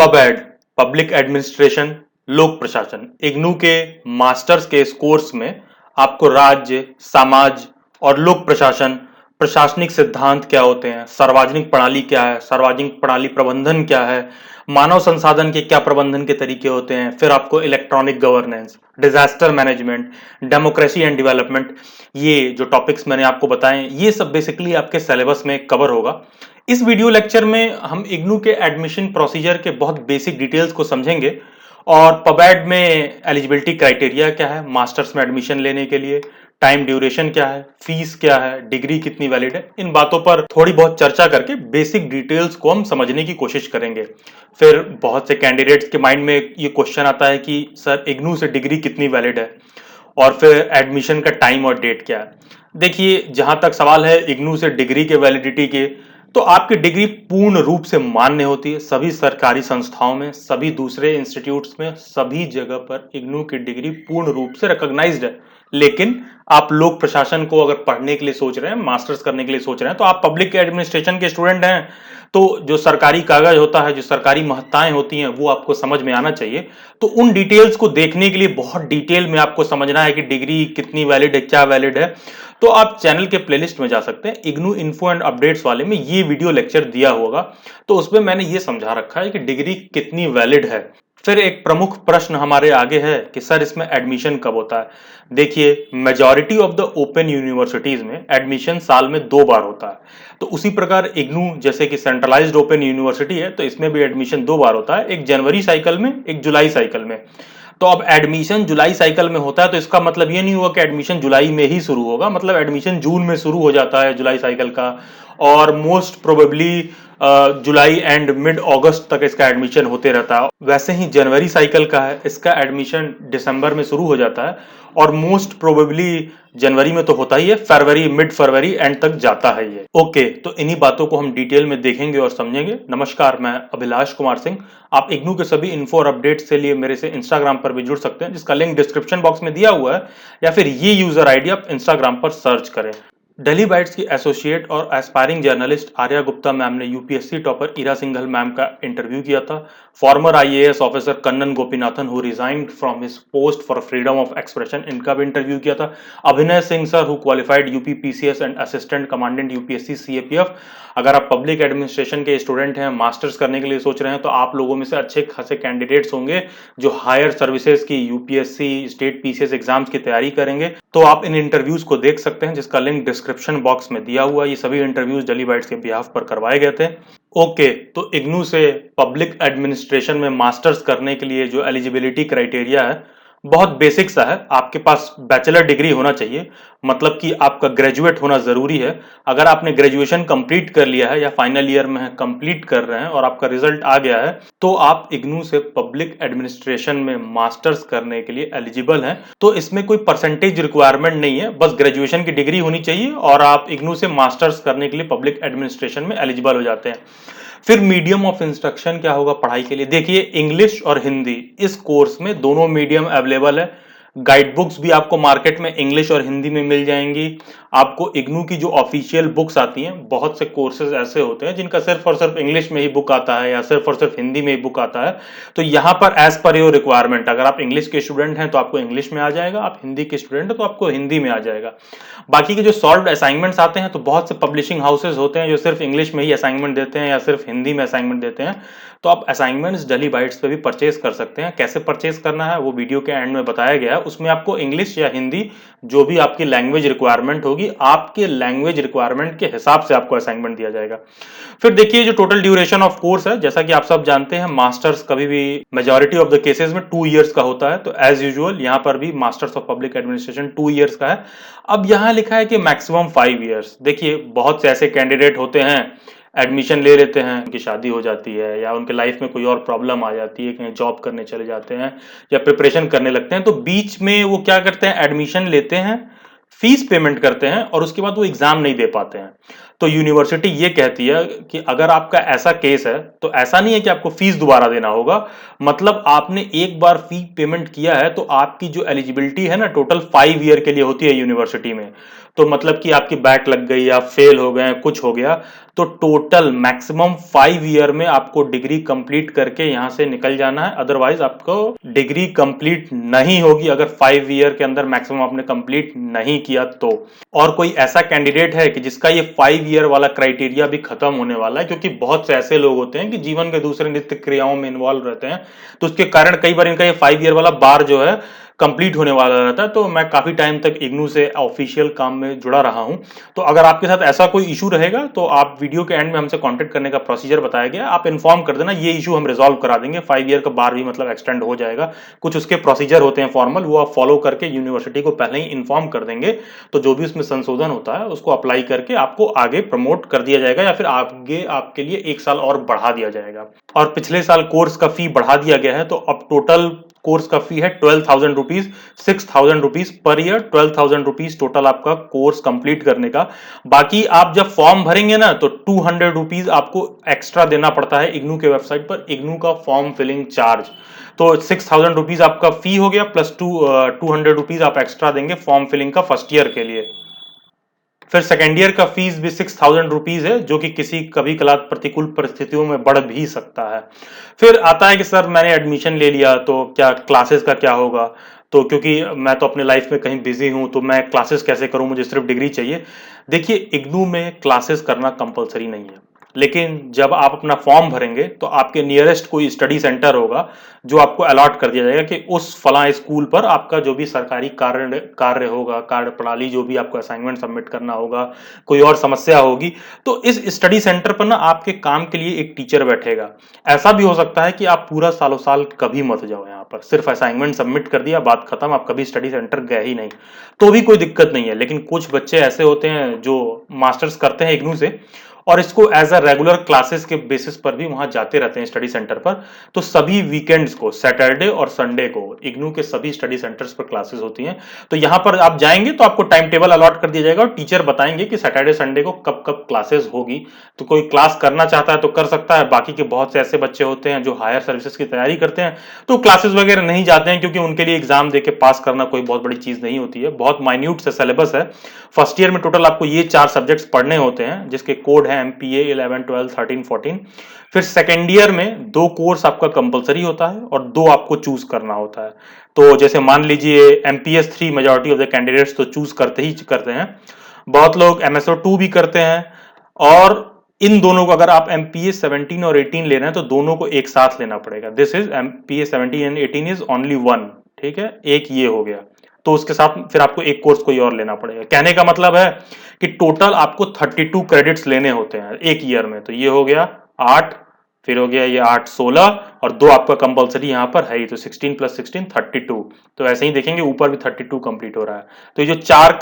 पबएड, public administration, लोक प्रशासन, इग्नू के मास्टर्स के इस कोर्स में आपको राज्य, समाज और लोक प्रशासन, प्रशासनिक सिद्धांत क्या होते हैं, सार्वजनिक प्रणाली क्या है, सार्वजनिक प्रणाली प्रबंधन क्या है, मानव संसाधन के क्या प्रबंधन के तरीके होते हैं, फिर आपको electronic governance, disaster management, democracy and development, ये जो टॉपिक्स मैंने आपको बताए ये सब बेसिकली आपके सिलेबस में कवर होगा। इस वीडियो लेक्चर में हम इग्नू के एडमिशन प्रोसीजर के बहुत बेसिक डिटेल्स को समझेंगे और पबैड में एलिजिबिलिटी क्राइटेरिया क्या है, मास्टर्स में एडमिशन लेने के लिए टाइम ड्यूरेशन क्या है, फीस क्या है, डिग्री कितनी वैलिड है, इन बातों पर थोड़ी बहुत चर्चा करके बेसिक डिटेल्स को हम समझने की कोशिश करेंगे। फिर बहुत से कैंडिडेट्स के माइंड में ये क्वेश्चन आता है कि सर इग्नू से डिग्री कितनी वैलिड है और फिर एडमिशन का टाइम और डेट क्या है। देखिए, जहां तक सवाल है इग्नू से डिग्री के वैलिडिटी के, तो आपकी डिग्री पूर्ण रूप से मान्य होती है सभी सरकारी संस्थाओं में, सभी दूसरे इंस्टीट्यूट्स में, सभी जगह पर इग्नू की डिग्री पूर्ण रूप से रिकॉग्नाइज्ड है। लेकिन आप लोक प्रशासन को अगर पढ़ने के लिए सोच रहे हैं, मास्टर्स करने के लिए सोच रहे हैं, तो आप पब्लिक एडमिनिस्ट्रेशन के स्टूडेंट हैं, तो जो सरकारी कागज होता है, जो सरकारी महत्ताएं होती हैं, वो आपको समझ में आना चाहिए। तो उन डिटेल्स को देखने के लिए बहुत डिटेल में आपको समझना है कि डिग्री कितनी वैलिड है, क्या वैलिड है, तो आप चैनल के प्लेलिस्ट में जा सकते हैं। इग्नू इन्फो एंड अपडेट्स वाले में ये वीडियो लेक्चर दिया होगा, तो उसमें मैंने ये समझा रखा है कि डिग्री कितनी वैलिड है। फिर एक प्रमुख प्रश्न हमारे आगे है कि सर इसमें एडमिशन कब होता है। देखिए, majority of the open universities में एडमिशन साल में 2 बार होता है। तो उसी प्रकार इग्नू जैसे कि सेंट्रलाइज्ड ओपन यूनिवर्सिटी है, तो इसमें भी एडमिशन 2 बार होता है, एक जनवरी साइकिल में, एक जुलाई साइकिल में। तो अब एडमिशन जुलाई साइकिल में होता है, तो इसका मतलब ये नहीं हुआ कि एडमिशन जुलाई में ही शुरू होगा, मतलब एडमिशन जून में शुरू हो जाता है जुलाई साइकिल का, और मोस्ट प्रोबेबली जुलाई एंड मिड अगस्त तक इसका एडमिशन होते रहता है। वैसे ही जनवरी साइकिल का है, इसका एडमिशन दिसंबर में शुरू हो जाता है और मोस्ट प्रोबेबली जनवरी में तो होता ही है, फरवरी, मिड फरवरी एंड तक जाता है ये। ओके, तो इन्हीं बातों को हम डिटेल में देखेंगे और समझेंगे। नमस्कार, मैं अभिलाष कुमार सिंह। आप इग्नू के सभी इन्फो और अपडेट्स के लिए मेरे से इंस्टाग्राम पर भी जुड़ सकते हैं, जिसका लिंक डिस्क्रिप्शन बॉक्स में दिया हुआ है, या फिर ये यूजर आईडी आप इंस्टाग्राम पर सर्च करें। दिल्ली बाइट्स की एसोसिएट और aspiring journalist Arya Gupta ma'am ने UPSC topper Ira Singhal ma'am का इंटरव्यू किया था। Former IAS officer Kannan Gopinathan who resigned from his post for freedom of expression, इनका भी इंटरव्यू किया था। Abhinay Singh sir who qualified UP PCS and assistant commandant UPSC CAPF. अगर आप पब्लिक एडमिनिस्ट्रेशन के स्टूडेंट हैं, मास्टर्स करने के लिए सोच रहे हैं, तो आप लोगों में से अच्छे खासे कैंडिडेट्स होंगे जो हायर सर्विसेज की यूपीएससी, स्टेट पीसीएस एग्जाम्स की तैयारी करेंगे। तो आप इन इंटरव्यूज को देख सकते हैं, जिसका लिंक डिस्क्रिप्शन बॉक्स में दिया हुआ है। ये सभी इंटरव्यूज दिल्ली बाइट्स के बिहाफ पर करवाए गए थे। ओके, तो इग्नू से पब्लिक एडमिनिस्ट्रेशन में मास्टर्स करने के लिए जो एलिजिबिलिटी क्राइटेरिया है, बहुत बेसिक सा है। आपके पास बैचलर डिग्री होना चाहिए, मतलब कि आपका ग्रेजुएट होना जरूरी है। अगर आपने ग्रेजुएशन कंप्लीट कर लिया है या फाइनल ईयर में है, कंप्लीट कर रहे हैं और आपका रिजल्ट आ गया है, तो आप इग्नू से पब्लिक एडमिनिस्ट्रेशन में मास्टर्स करने के लिए एलिजिबल हैं। तो इसमें कोई परसेंटेज रिक्वायरमेंट नहीं है, बस ग्रेजुएशन की डिग्री होनी चाहिए और आप इग्नू से मास्टर्स करने के लिए पब्लिक एडमिनिस्ट्रेशन में एलिजिबल हो जाते हैं। फिर मीडियम ऑफ इंस्ट्रक्शन क्या होगा पढ़ाई के लिए। देखिए, इंग्लिश और हिंदी, इस कोर्स में दोनों मीडियम अवेलेबल है। गाइड बुक्स भी आपको मार्केट में इंग्लिश और हिंदी में मिल जाएंगी। आपको इग्नू की जो ऑफिशियल बुक्स आती हैं, बहुत से कोर्सेज ऐसे होते हैं जिनका सिर्फ और सिर्फ इंग्लिश में ही बुक आता है या सिर्फ और सिर्फ हिंदी में ही बुक आता है। तो यहाँ पर एज पर योर रिक्वायरमेंट, अगर आप इंग्लिश के स्टूडेंट हैं तो आपको इंग्लिश में आ जाएगा, आप हिंदी के स्टूडेंट हैं तो आपको हिंदी में आ जाएगा। बाकी के जो सॉल्व्ड असाइनमेंट्स आते हैं, तो बहुत से पब्लिशिंग हाउसेज होते हैं जो सिर्फ इंग्लिश में ही असाइनमेंट देते हैं या सिर्फ हिंदी में असाइनमेंट देते हैं। तो आप असाइनमेंट्स दिल्ली बाइट्स पे भी परचेज कर सकते हैं। कैसे परचेज करना है वो वीडियो के एंड में बताया गया है। उसमें आपको इंग्लिश या हिंदी, जो भी आपकी लैंग्वेज रिक्वायरमेंट होगी, आपके लैंग्वेज रिक्वायरमेंट के हिसाब से आपको असाइनमेंट दिया जाएगा। फिर देखिए, जो टोटल ड्यूरेशन ऑफ कोर्स है, जैसा कि आप सब जानते हैं, मास्टर्स कभी भी मेजॉरिटी ऑफ द केसेस में 2 इयर्स का होता है। तो एज यूजुअल यहाँ पर भी masters of public administration 2 years का है। अब यहाँ लिखा है कि मैक्सिमम 5 इयर्स। देखिए, बहुत से ऐसे कैंडिडेट होते हैं, एडमिशन ले लेते हैं, उनकी शादी हो जाती है या उनके लाइफ में कोई और प्रॉब्लम आ जाती है, कहीं जॉब करने चले जाते हैं या प्रिपरेशन करने लगते हैं, तो बीच में वो क्या करते हैं, एडमिशन लेते हैं, फीस पेमेंट करते हैं और उसके बाद वो एग्जाम नहीं दे पाते हैं। तो यूनिवर्सिटी ये कहती है कि अगर आपका ऐसा केस है, तो ऐसा नहीं है कि आपको फीस दोबारा देना होगा, मतलब आपने एक बार फी पेमेंट किया है तो आपकी जो एलिजिबिलिटी है ना, टोटल 5 ईयर के लिए होती है यूनिवर्सिटी में। तो मतलब कि आपकी बैक लग गई, आप फेल हो गए, कुछ हो गया, तो टोटल मैक्सिमम 5 ईयर में आपको डिग्री कंप्लीट करके यहां से निकल जाना है, अदरवाइज आपको डिग्री कंप्लीट नहीं होगी अगर 5 ईयर के अंदर मैक्सिमम आपने कंप्लीट नहीं किया तो। और कोई ऐसा कैंडिडेट है कि जिसका ये 5 ईयर वाला क्राइटेरिया भी खत्म होने वाला है, क्योंकि बहुत से ऐसे लोग होते हैं कि जीवन के दूसरे नित्य क्रियाओं में इन्वॉल्व रहते हैं, तो उसके कारण कई बार इनका ये 5 ईयर वाला बार जो है कंप्लीट होने वाला रहता है। तो मैं काफी टाइम तक इग्नू से ऑफिशियल काम में जुड़ा रहा हूं, तो अगर आपके साथ ऐसा कोई इशू रहेगा तो आप वीडियो के एंड में हमसे कांटेक्ट करने का प्रोसीजर बताया गया, आप इन्फॉर्म कर देना, ये इशू हम रिजॉल्व करा देंगे। 5 ईयर का बार भी मतलब एक्सटेंड हो जाएगा। कुछ उसके प्रोसीजर होते हैं फॉर्मल, वो आप फॉलो करके यूनिवर्सिटी को पहले ही इन्फॉर्म कर देंगे, तो जो भी उसमें संशोधन होता है उसको अप्लाई करके आपको आगे प्रमोट कर दिया जाएगा, या फिर आगे आपके लिए 1 साल और बढ़ा दिया जाएगा। और पिछले साल कोर्स का फी बढ़ा दिया गया है, तो अब टोटल कोर्स का फी है 12,000 rupees, 6,000 rupees per year, 12,000 rupees total आपका कोर्स कंप्लीट करने का। बाकी आप जब फॉर्म भरेंगे ना तो 200 रुपीज आपको एक्स्ट्रा देना पड़ता है इग्नू के वेबसाइट पर, इग्नू का फॉर्म फिलिंग चार्ज। तो 6,000 रुपीज आपका फी हो गया, प्लस 200 रुपीज आप एक्स्ट्रा देंगे फॉर्म फिलिंग का फर्स्ट ईयर के लिए। फिर सेकेंड ईयर का फीस भी 6,000 रुपीज है, जो कि किसी कभी कला प्रतिकूल परिस्थितियों में बढ़ भी सकता है। फिर आता है कि सर मैंने एडमिशन ले लिया तो क्या क्लासेस का क्या होगा, तो क्योंकि मैं तो अपने लाइफ में कहीं बिजी हूं तो मैं क्लासेस कैसे करूं, मुझे सिर्फ डिग्री चाहिए। देखिए, इग्नू में क्लासेस करना कंपलसरी नहीं है, लेकिन जब आप अपना फॉर्म भरेंगे तो आपके नियरेस्ट कोई स्टडी सेंटर होगा जो आपको अलॉट कर दिया जाएगा कि उस फला स्कूल पर आपका जो भी सरकारी कार्य होगा, कार्य प्रणाली, जो भी आपको असाइनमेंट सबमिट करना होगा, कोई और समस्या होगी, तो इस स्टडी सेंटर पर ना आपके काम के लिए एक टीचर बैठेगा। ऐसा भी हो सकता है कि आप पूरा सालों साल कभी मत जाओ, यहाँ पर सिर्फ असाइनमेंट सबमिट कर दिया, बात खत्म, आप कभी स्टडी सेंटर गए ही नहीं, तो भी कोई दिक्कत नहीं है। लेकिन कुछ बच्चे ऐसे होते हैं जो मास्टर्स करते हैं इग्नू से और इसको एज अ रेगुलर क्लासेस के बेसिस पर भी वहां जाते रहते हैं स्टडी सेंटर पर, तो सभी वीकेंड्स को, सैटरडे और संडे को इग्नू के सभी स्टडी सेंटर्स पर क्लासेस होती हैं। तो यहां पर आप जाएंगे तो आपको टाइम टेबल अलॉट कर दिया जाएगा और टीचर बताएंगे कि सैटरडे संडे को कब कब क्लासेस होगी। तो कोई क्लास करना चाहता है तो कर सकता है, बाकी के बहुत से ऐसे बच्चे होते हैं जो हायर सर्विसेज की तैयारी करते हैं तो क्लासेस वगैरह नहीं जाते हैं, क्योंकि उनके लिए एग्जाम देके पास करना कोई बहुत बड़ी चीज नहीं होती है, बहुत माइन्यूट से सिलेबस है। फर्स्ट ईयर में टोटल आपको ये 4 सब्जेक्ट्स पढ़ने होते हैं, जिसके कोड है एमपीए 11, 12, 13, 14। फिर सेकेंड ईयर में 2 कोर्स आपका कंपलसरी होता है और 2 आपको चूज करना होता है। तो जैसे मान लीजिए MPS 3 majority of the candidates तो चूज करते ही करते हैं, बहुत लोग एमएसओ 2 भी करते हैं। और इन दोनों को अगर आप एमपीए 17 और 18 ले रहे हैं तो दोनों को एक साथ लेना पड़ेगा। This is MPa 17 and 18 is only one, ठीक है, एक ये हो गया। तो उसके साथ फिर आपको एक कोर्स कोई और लेना पड़ेगा। कहने का मतलब है कि टोटल आपको 32 क्रेडिट्स लेने होते हैं एक ईयर में। तो ये हो गया 8, फिर हो गया ये 8, 16 और 2 आपका कंपलसरी यहाँ पर है ही, तो 16 + 16 32। तो ऐसे ही देखेंगे ऊपर भी 32 कंप्लीट हो रहा है। तो ये जो 4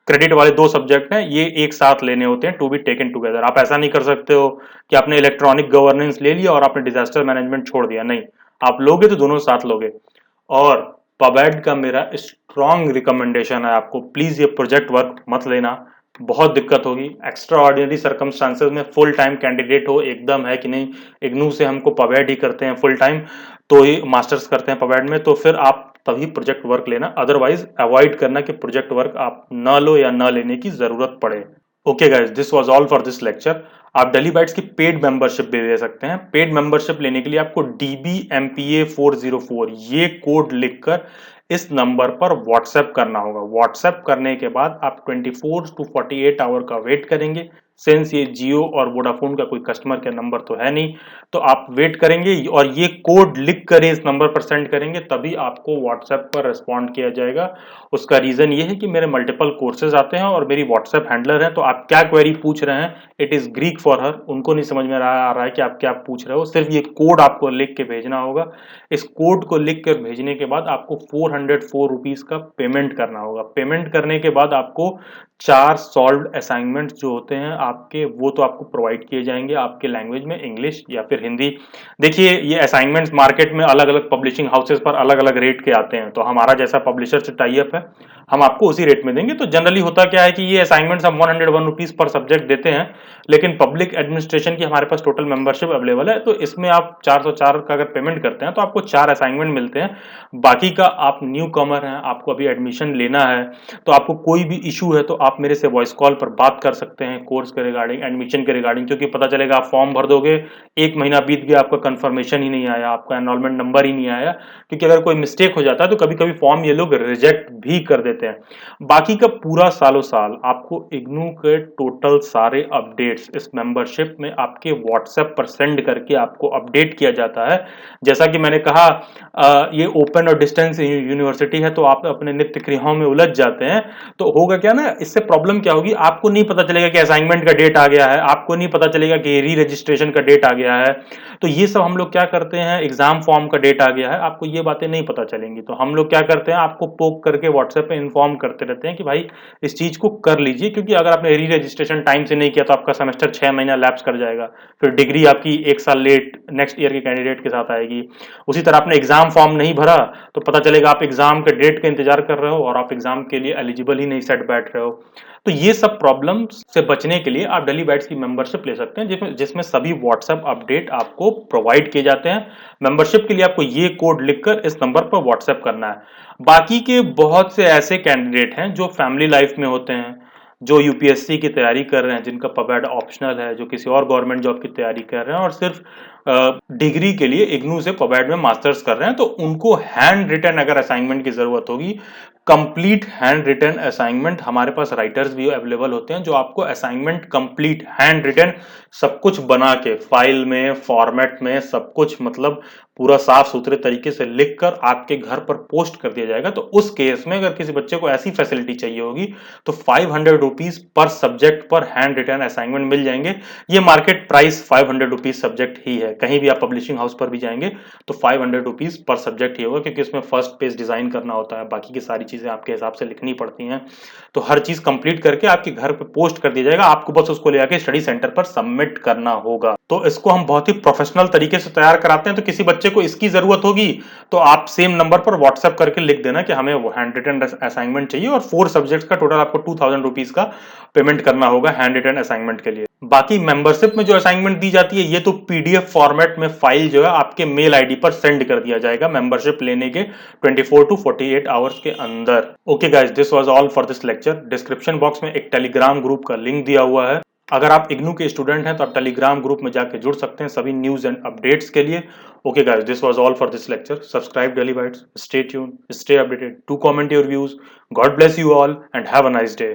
क्रेडिट वाले 2 सब्जेक्ट हैं ये एक साथ लेने होते हैं, टू बी टेकन टुगेदर। आप ऐसा नहीं कर सकते हो कि आपने इलेक्ट्रॉनिक गवर्नेंस ले लिया और आपने डिजास्टर मैनेजमेंट छोड़ दिया, नहीं, आप लोगे तो दोनों साथ लोगे। और पबेड का मेरा स्ट्रॉन्ग रिकमेंडेशन है आपको, प्लीज ये प्रोजेक्ट वर्क मत लेना, बहुत दिक्कत होगी। एक्स्ट्रा ऑर्डिनरी सर्कमस्टांसेस में फुल टाइम कैंडिडेट हो, एकदम है कि नहीं इग्नू से हमको पबेड ही करते हैं फुल टाइम, तो ही मास्टर्स करते हैं पबेड में, तो फिर आप तभी प्रोजेक्ट वर्क लेना, अदरवाइज अवॉइड करना कि प्रोजेक्ट वर्क आप न लो या न लेने की जरूरत पड़े। Okay guys, this was all for this lecture. आप डेली बाइट्स की पेड मेंबरशिप भी ले सकते हैं। पेड मेंबरशिप लेने के लिए आपको DBMPA404 ये कोड लिखकर इस नंबर पर व्हाट्सएप करना होगा। व्हाट्सएप करने के बाद आप 24 to 48 आवर का वेट करेंगे। सिंस ये जियो और वोडाफोन का कोई कस्टमर केयर नंबर तो है नहीं, तो आप वेट करेंगे और ये कोड लिख कर इस नंबर पर सेंड करेंगे, तभी आपको व्हाट्सएप पर रिस्पॉन्ड किया जाएगा। उसका रीजन ये है कि मेरे मल्टीपल कोर्सेज आते हैं और मेरी व्हाट्सएप हैंडलर है, तो आप क्या क्वेरी पूछ रहे हैं, it is Greek for her, उनको नहीं समझ में आ रहा है कि आप क्या पूछ रहे हो। सिर्फ ये कोड आपको लिख के भेजना होगा। इस कोड को लिख कर भेजने के बाद आपको 404 रुपीज का पेमेंट करना होगा। पेमेंट करने के बाद आपको 4 सॉल्व्ड असाइनमेंट जो होते हैं आपके, वो तो आपको प्रोवाइड किए जाएंगे आपके लैंग्वेज में, इंग्लिश या फिर हिंदी। देखिए, ये असाइनमेंट्स मार्केट में अलग अलग पब्लिशिंग हाउसेस पर अलग अलग रेट के आते हैं, तो हमारा जैसा पब्लिशर से टाई अप है, हम आपको उसी रेट में देंगे। तो जनरली होता क्या है कि ये असाइनमेंट्स हम 101 रुपीज पर सब्जेक्ट देते हैं, लेकिन पब्लिक एडमिनिस्ट्रेशन की हमारे पास टोटल मेंबरशिप अवेलेबल है, तो इसमें आप 404 का अगर पेमेंट करते हैं तो आपको 4 असाइनमेंट मिलते हैं। बाकी का आप न्यू कमर हैं, आपको अभी एडमिशन लेना है, तो आपको कोई भी इशू है तो आप मेरे से वॉइस कॉल पर बात कर सकते हैं कोर्स के रिगार्डिंग, एडमिशन के रिगार्डिंग, क्योंकि पता चलेगा आप फॉर्म भर दोगे, 1 महीना बीत गया, आपका कंफर्मेशन ही नहीं आया, आपका एनरोलमेंट नंबर ही नहीं आया, क्योंकि अगर कोई मिस्टेक हो जाता है तो कभी-कभी फॉर्म ये लोग रिजेक्ट भी कर देते हैं। बाकी का पूरा सालों साल आपको इग्नू के टोटल सारे अपडेट्स इस मेंबरशिप में आपके व्हाट्सएप पर सेंड करके आपको अपडेट किया जाता है। जैसा कि मैंने कहा ये ओपन और डिस्टेंस यूनिवर्सिटी है, तो आप अपने नित्य क्रियाओं में उलझ जाते हैं। तो होगा क्या ना, इससे प्रॉब्लम क्या होगी, आपको नहीं पता चलेगा कि असाइनमेंट का डेट आ गया है, आपको नहीं पता चलेगा कि री रजिस्ट्रेशन का डेट आ गया है। तो ये सब हम लोग क्या करते हैं, एग्जाम फॉर्म का डेट आ गया है, आपको ये बातें नहीं पता चलेंगी, तो हम लोग क्या करते हैं, आपको पोक करके व्हाट्सएप पे इन्फॉर्म करते रहते हैं कि भाई इस चीज को कर लीजिए, क्योंकि अगर आपने री रजिस्ट्रेशन टाइम से नहीं किया तो आपका सेमेस्टर 6 महीना लैप्स कर जाएगा, फिर डिग्री आपकी 1 साल लेट नेक्स्ट ईयर के कैंडिडेट के साथ आएगी। उसी तरह आपने एग्जाम फॉर्म नहीं भरा तो पता चलेगा आप एग्जाम के डेट का इंतजार कर रहे हो और आप एग्जाम के लिए एलिजिबल ही नहीं सेट बैठ रहे हो। तो ये सब प्रॉब्लम से बचने के लिए आप डेली बाइट्स की मेंबरशिप ले सकते हैं, जिसमें सभी व्हाट्सएप अपडेट आपको प्रोवाइड किए जाते हैं। मेंबरशिप के लिए आपको ये कोड लिखकर इस नंबर पर व्हाट्सएप करना है। बाकी के बहुत से ऐसे कैंडिडेट हैं जो फैमिली लाइफ में होते हैं, जो यूपीएससी की तैयारी कर रहे हैं, जिनका पबैड ऑप्शनल है, जो किसी और गवर्नमेंट जॉब की तैयारी कर रहे हैं और सिर्फ डिग्री के लिए इग्नू से पबैड में मास्टर्स कर रहे हैं, तो उनको हैंड रिटन अगर असाइनमेंट की जरूरत होगी, कंप्लीट हैंड रिटन असाइनमेंट हमारे पास राइटर्स भी अवेलेबल होते हैं, जो आपको असाइनमेंट कंप्लीट हैंड रिटन सब कुछ बना के फाइल में फॉर्मेट में सब कुछ, मतलब पूरा साफ सुथरे तरीके से लिखकर आपके घर पर पोस्ट कर दिया जाएगा। तो उस केस में अगर किसी बच्चे को ऐसी फैसिलिटी चाहिए होगी तो 500 रुपीज पर सब्जेक्ट पर हैंड रिटन असाइनमेंट मिल जाएंगे। ये मार्केट प्राइस 500 रुपीज सब्जेक्ट ही है, कहीं भी आप पब्लिशिंग हाउस पर भी जाएंगे तो 500 रुपीज पर सब्जेक्ट ही होगा, क्योंकि उसमें फर्स्ट पेज डिजाइन करना होता है, बाकी की सारी चीजें आपके हिसाब से लिखनी पड़ती हैं। तो हर चीज कंप्लीट करके आपके घर पे पोस्ट कर दिया जाएगा, आपको बस उसको ले आके स्टडी सेंटर पर सबमिट करना होगा। तो इसको हम बहुत ही प्रोफेशनल तरीके से तैयार कराते हैं। तो किसी बच्चे को इसकी जरूरत होगी तो आप सेम नंबर पर व्हाट्सएप करके लिख देना कि हमें वो हैंड रिटन असाइनमेंट चाहिए, और 4 सब्जेक्ट्स का टोटल आपको 2000 रुपीज का पेमेंट करना होगा हैंड रिटन असाइनमेंट के लिए। बाकी मेंबरशिप में जो असाइनमेंट दी जाती है, ये तो पीडीएफ फॉर्मेट में फाइल जो है आपके मेल आईडी पर सेंड कर दिया जाएगा मेंबरशिप लेने के 24 टू 48 आवर्स के अंदर। Okay guys, this was all for this lecture. Description box में एक टेलीग्राम ग्रुप का लिंक दिया हुआ है, अगर आप इग्नू के स्टूडेंट हैं तो आप टेलीग्राम ग्रुप में जाके जुड़ सकते हैं सभी न्यूज एंड अपडेट्स के लिए। Okay guys, this was all for this lecture. Subscribe Daily Bytes, stay tune, stay updated, to comment your views. God bless you all and have a nice day.